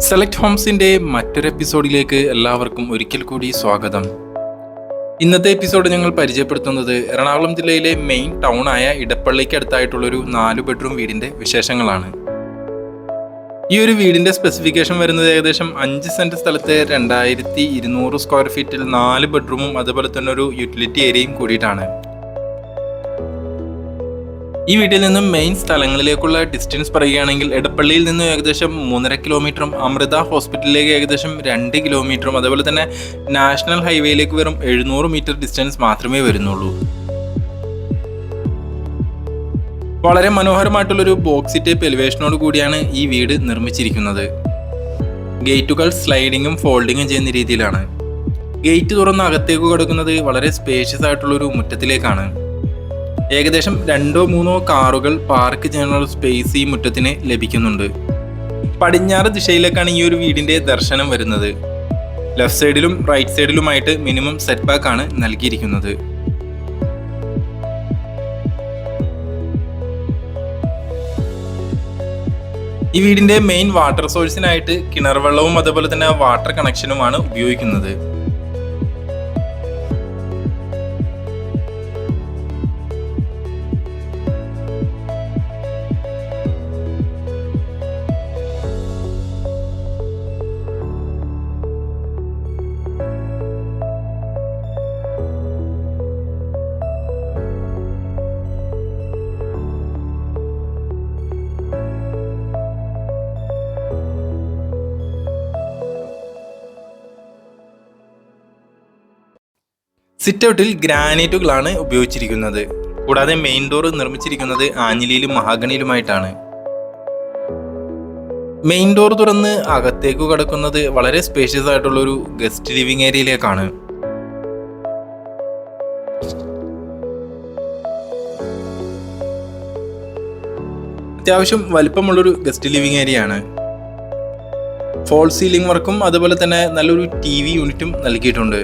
Select ഹോംസിന്റെ മറ്റൊരു എപ്പിസോഡിലേക്ക് എല്ലാവർക്കും ഒരിക്കൽ കൂടി സ്വാഗതം. ഇന്നത്തെ എപ്പിസോഡ് ഞങ്ങൾ പരിചയപ്പെടുത്തുന്നത് എറണാകുളം ജില്ലയിലെ മെയിൻ ടൗൺ ആയ ഇടപ്പള്ളിക്ക് അടുത്തായിട്ടുള്ളൊരു 4 ബെഡ്റൂം വീടിന്റെ വിശേഷങ്ങളാണ്. ഈ ഒരു വീടിന്റെ സ്പെസിഫിക്കേഷൻ വരുന്നത് ഏകദേശം 5 സെന്റ് സ്ഥലത്ത് 2200 സ്ക്വയർ ഫീറ്റിൽ 4 ബെഡ്റൂമും അതുപോലെ തന്നെ ഒരു യൂട്ടിലിറ്റി ഏരിയയും കൂടിയിട്ടാണ്. ഈ വീട്ടിൽ നിന്നും മെയിൻ സ്ഥലങ്ങളിലേക്കുള്ള ഡിസ്റ്റൻസ് പറയുകയാണെങ്കിൽ എടപ്പള്ളിയിൽ നിന്നും ഏകദേശം 3.5 കിലോമീറ്ററും അമൃത ഹോസ്പിറ്റലിലേക്ക് ഏകദേശം 2 കിലോമീറ്ററും അതുപോലെ തന്നെ നാഷണൽ ഹൈവേയിലേക്ക് വെറും 700 മീറ്റർ ഡിസ്റ്റൻസ് മാത്രമേ വരുന്നുള്ളൂ. വളരെ മനോഹരമായിട്ടുള്ളൊരു ബോക്സി ടൈപ്പ് എലിവേഷനോട് കൂടിയാണ് ഈ വീട് നിർമ്മിച്ചിരിക്കുന്നത്. ഗേറ്റുകൾ സ്ലൈഡിങ്ങും ഫോൾഡിങ്ങും ചെയ്യുന്ന രീതിയിലാണ്. ഗേറ്റ് തുറന്ന് അകത്തേക്ക് കിടക്കുന്നത് വളരെ സ്പേഷ്യസ് ആയിട്ടുള്ളൊരു മുറ്റത്തിലേക്കാണ്. ഏകദേശം 2-3 കാറുകൾ പാർക്ക് ചെയ്യാനുള്ള സ്പേസ് ഈ മുറ്റത്തിന് ലഭിക്കുന്നുണ്ട്. പടിഞ്ഞാറ് ദിശയിലേക്കാണ് ഈ ഒരു വീടിന്റെ ദർശനം വരുന്നത്. ലെഫ്റ്റ് സൈഡിലും റൈറ്റ് സൈഡിലുമായിട്ട് മിനിമം സെറ്റ് ബാക്ക് ആണ് നൽകിയിരിക്കുന്നത്. ഈ വീടിന്റെ മെയിൻ വാട്ടർ സോഴ്സിനായിട്ട് കിണർ വെള്ളവും അതുപോലെ തന്നെ വാട്ടർ കണക്ഷനുമാണ് ഉപയോഗിക്കുന്നത്. സിറ്റ് ഔട്ടിൽ ഗ്രാനൈറ്റുകളാണ് ഉപയോഗിച്ചിരിക്കുന്നത്. കൂടാതെ മെയിൻ ഡോർ നിർമ്മിച്ചിരിക്കുന്നത് ആഞ്ഞിലിയിലും മഹാഗണിയിലുമായിട്ടാണ്. മെയിൻ ഡോർ തുറന്ന് അകത്തേക്ക് കടക്കുന്നത് വളരെ സ്പേഷ്യസ് ആയിട്ടുള്ള ഒരു ഗസ്റ്റ് ലിവിംഗ് ഏരിയയിലേക്കാണ്. അത്യാവശ്യം വലിപ്പമുള്ളൊരു ഗസ്റ്റ് ലിവിംഗ് ഏരിയ ആണ്. ഫോൾ സീലിംഗ് വർക്കും അതുപോലെ തന്നെ നല്ലൊരു TV യൂണിറ്റും നൽകിയിട്ടുണ്ട്.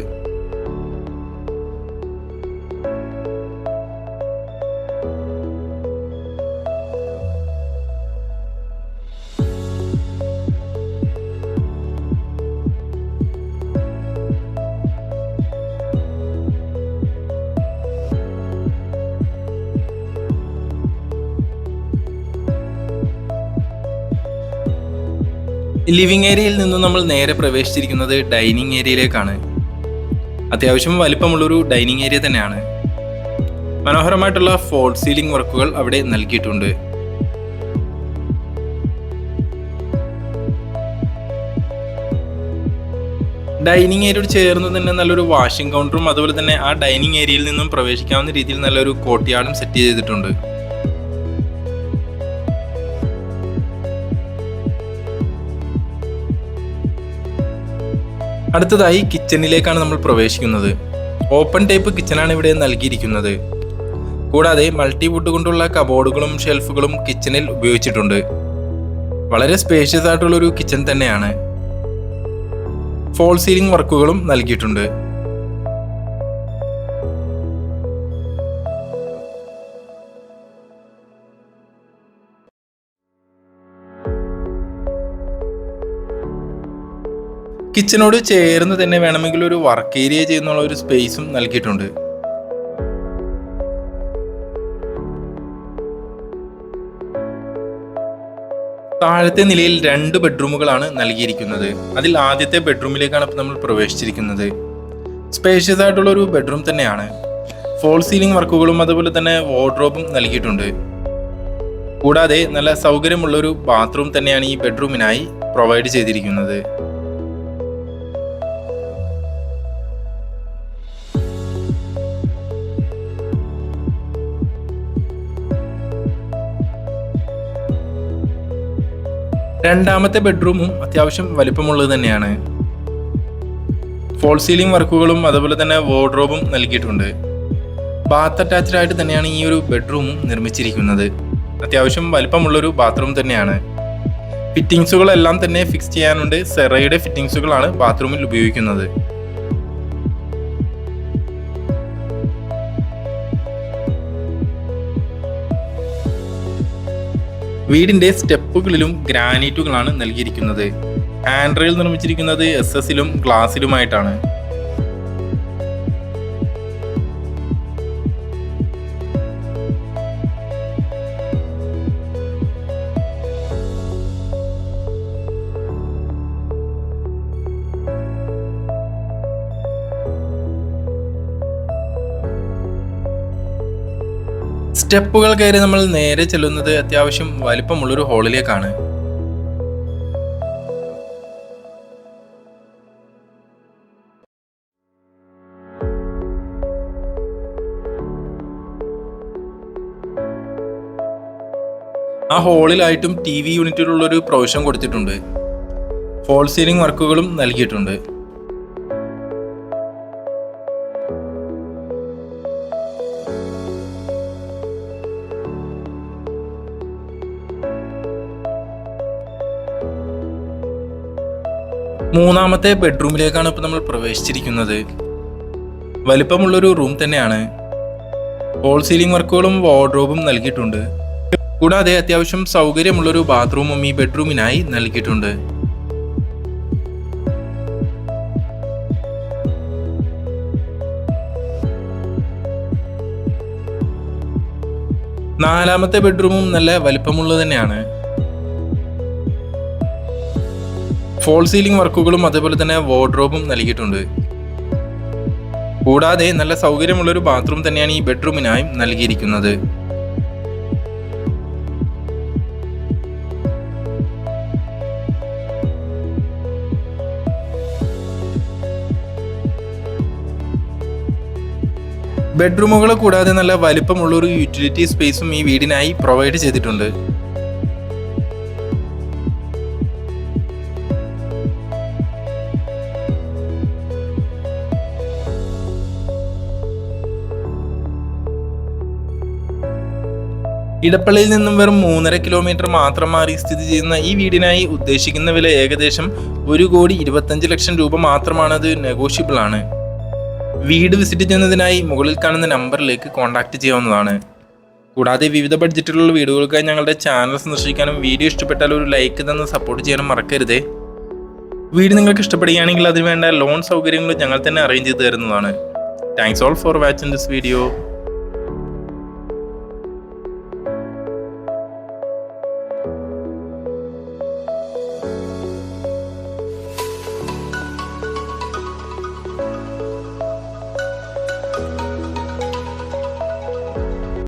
ലിവിംഗ് ഏരിയയിൽ നിന്നും നമ്മൾ നേരെ പ്രവേശിച്ചിരിക്കുന്നത് ഡൈനിങ് ഏരിയയിലേക്കാണ്. അത്യാവശ്യം വലിപ്പമുള്ളൊരു ഡൈനിങ് ഏരിയ തന്നെയാണ്. മനോഹരമായിട്ടുള്ള ഫോൾ സീലിംഗ് വർക്കുകൾ അവിടെ നൽകിയിട്ടുണ്ട്. ഡൈനിങ് ഏരിയയോട് ചേർന്ന് തന്നെ നല്ലൊരു വാഷിംഗ് കൗണ്ടറും അതുപോലെ തന്നെ ആ ഡൈനിങ് ഏരിയയിൽ നിന്നും പ്രവേശിക്കാവുന്ന രീതിയിൽ നല്ലൊരു കോർട്ട്യാർഡും സെറ്റ് ചെയ്തിട്ടുണ്ട്. അടുത്തതായി കിച്ചണിലേക്കാണ് നമ്മൾ പ്രവേശിക്കുന്നത്. ഓപ്പൺ ടൈപ്പ് കിച്ചണാണ് ഇവിടെ നൽകിയിരിക്കുന്നത്. കൂടാതെ മൾട്ടിവുഡ് കൊണ്ടുള്ള കബോർഡുകളും ഷെൽഫുകളും കിച്ചണിൽ ഉപയോഗിച്ചിട്ടുണ്ട്. വളരെ സ്പേഷ്യസ് ആയിട്ടുള്ളൊരു കിച്ചൺ തന്നെയാണ്. ഫോൾ സീലിംഗ് വർക്കുകളും നൽകിയിട്ടുണ്ട്. കിച്ചനോട് ചേർന്ന് തന്നെ വേണമെങ്കിൽ ഒരു വർക്ക് ഏരിയ ചെയ്യുന്നുള്ള ഒരു സ്പേസും നൽകിയിട്ടുണ്ട്. താഴത്തെ നിലയിൽ 2 ബെഡ്റൂമുകളാണ് നൽകിയിരിക്കുന്നത്. അതിൽ ആദ്യത്തെ ബെഡ്റൂമിലേക്കാണ് ഇപ്പോൾ നമ്മൾ പ്രവേശിച്ചിരിക്കുന്നത്. സ്പേഷ്യസ് ആയിട്ടുള്ള ഒരു ബെഡ്റൂം തന്നെയാണ്. ഫോൾ സീലിംഗ് വർക്കുകളും അതുപോലെ തന്നെ വാർഡ്രോബും നൽകിയിട്ടുണ്ട്. കൂടാതെ നല്ല സൗകര്യമുള്ളൊരു ബാത്റൂം തന്നെയാണ് ഈ ബെഡ്റൂമിനായി പ്രൊവൈഡ് ചെയ്തിരിക്കുന്നത്. രണ്ടാമത്തെ ബെഡ്റൂമും അത്യാവശ്യം വലിപ്പമുള്ളത് തന്നെയാണ്. ഫോൾ സീലിംഗ് വർക്കുകളും അതുപോലെ തന്നെ വാർഡ്രോബും നൽകിയിട്ടുണ്ട്. ബാത്ത് അറ്റാച്ച്ഡ് ആയിട്ട് തന്നെയാണ് ഈ ഒരു ബെഡ്റൂമും നിർമ്മിച്ചിരിക്കുന്നത്. അത്യാവശ്യം വലിപ്പമുള്ളൊരു ബാത്റൂം തന്നെയാണ്. ഫിറ്റിംഗ്സുകളെല്ലാം തന്നെ ഫിക്സ് ചെയ്യാനുണ്ട്. സെറയുടെ ഫിറ്റിംഗ്സുകളാണ് ബാത്റൂമിൽ ഉപയോഗിക്കുന്നത്. വീടിന്റെ സ്റ്റെപ്പുകളിലും ഗ്രാനൈറ്റുകളാണ് നൽകിയിരിക്കുന്നത്. ഹാൻഡ് റെയിൽ നിർമ്മിച്ചിരിക്കുന്നത് SS-ലും ഗ്ലാസിലുമായിട്ടാണ്. സ്റ്റെപ്പുകൾ കയറി നമ്മൾ നേരെ ചെല്ലുന്നത് അത്യാവശ്യം വലിപ്പമുള്ളൊരു ഹാളിലേക്കാണ്. ആ ഹാളിലായിട്ടും TV യൂണിറ്റിലുള്ളൊരു പ്രൊവിഷൻ കൊടുത്തിട്ടുണ്ട്. ഫോൾ സീലിംഗ് വർക്കുകളും നൽകിയിട്ടുണ്ട്. മൂന്നാമത്തെ ബെഡ്റൂമിലേക്കാണ് ഇപ്പോൾ നമ്മൾ പ്രവേശിച്ചിരിക്കുന്നത്. വലിപ്പമുള്ളൊരു റൂം തന്നെയാണ്. ഫോൾ സീലിംഗ് വർക്കുകളും വാർഡ്രോബും നൽകിയിട്ടുണ്ട്. കൂടാതെ അത്യാവശ്യം സൗകര്യമുള്ളൊരു ബാത്റൂമും ഈ ബെഡ്റൂമിനായി നൽകിയിട്ടുണ്ട്. നാലാമത്തെ ബെഡ്റൂമും നല്ല വലിപ്പമുള്ളത് തന്നെയാണ്. ഫോൾ സീലിംഗ് വർക്കുകളും അതേപോലെ തന്നെ വാർഡ്രോബും നൽകിയിട്ടുണ്ട്. കൂടാതെ നല്ല സൗകര്യമുള്ളൊരു ബാത്റൂം തന്നെയാണ് ഈ ബെഡ്റൂമിനായും നൽകിയിരിക്കുന്നത്. ബെഡ്റൂമുകൾ കൂടാതെ നല്ല വലിപ്പമുള്ളൊരു യൂട്ടിലിറ്റി സ്പേസും ഈ വീടിനായി പ്രൊവൈഡ് ചെയ്തിട്ടുണ്ട്. ഇടപ്പള്ളിയിൽ നിന്നും വെറും 3.5 കിലോമീറ്റർ മാത്രം മാറി സ്ഥിതി ചെയ്യുന്ന ഈ വീടിനായി ഉദ്ദേശിക്കുന്ന വില ഏകദേശം 1,25,00,000 രൂപ മാത്രമാണ്. അത് നെഗോഷ്യബിൾ ആണ്. വീട് വിസിറ്റ് ചെയ്യുന്നതിനായി മുകളിൽ കാണുന്ന നമ്പറിലേക്ക് കോൺടാക്ട് ചെയ്യാവുന്നതാണ്. കൂടാതെ വിവിധ ബഡ്ജറ്റിലുള്ള വീടുകൾക്കായി ഞങ്ങളുടെ ചാനൽ സന്ദർശിക്കാനും വീഡിയോ ഇഷ്ടപ്പെട്ടാൽ ഒരു ലൈക്ക് തന്ന് സപ്പോർട്ട് ചെയ്യാനും മറക്കരുതേ. വീട് നിങ്ങൾക്ക് ഇഷ്ടപ്പെടുകയാണെങ്കിൽ അതിന് വേണ്ട ലോൺ സൗകര്യങ്ങളും ഞങ്ങൾ തന്നെ അറേഞ്ച് ചെയ്ത് തരുന്നതാണ്. Thanks all for watching this video.